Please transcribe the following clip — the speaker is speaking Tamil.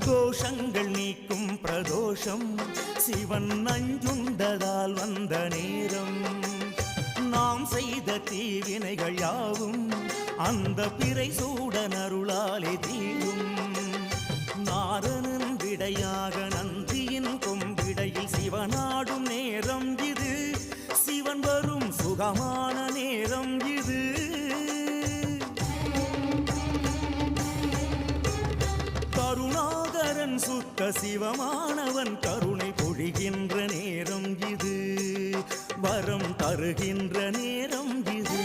தோஷங்கள் நீக்கும் பிரதோஷம் சிவன் நஞ்சுண்டதால் வந்த நேரம் நாம் செய்த தீவினைகள் யாவும் அந்த பிறை சூடன் அருளாலே தீரும் நாரனின் விடையாக நந்தியின் கொம்பிடையில் சிவனாடும் நேரம் இது சிவன் வரும் சுகமான நேரம் இது கருணாகரன் சுத்த சிவமானவன் கருணை பொழிகின்ற நேரம் இது வரம் தருகின்ற நேரம் இது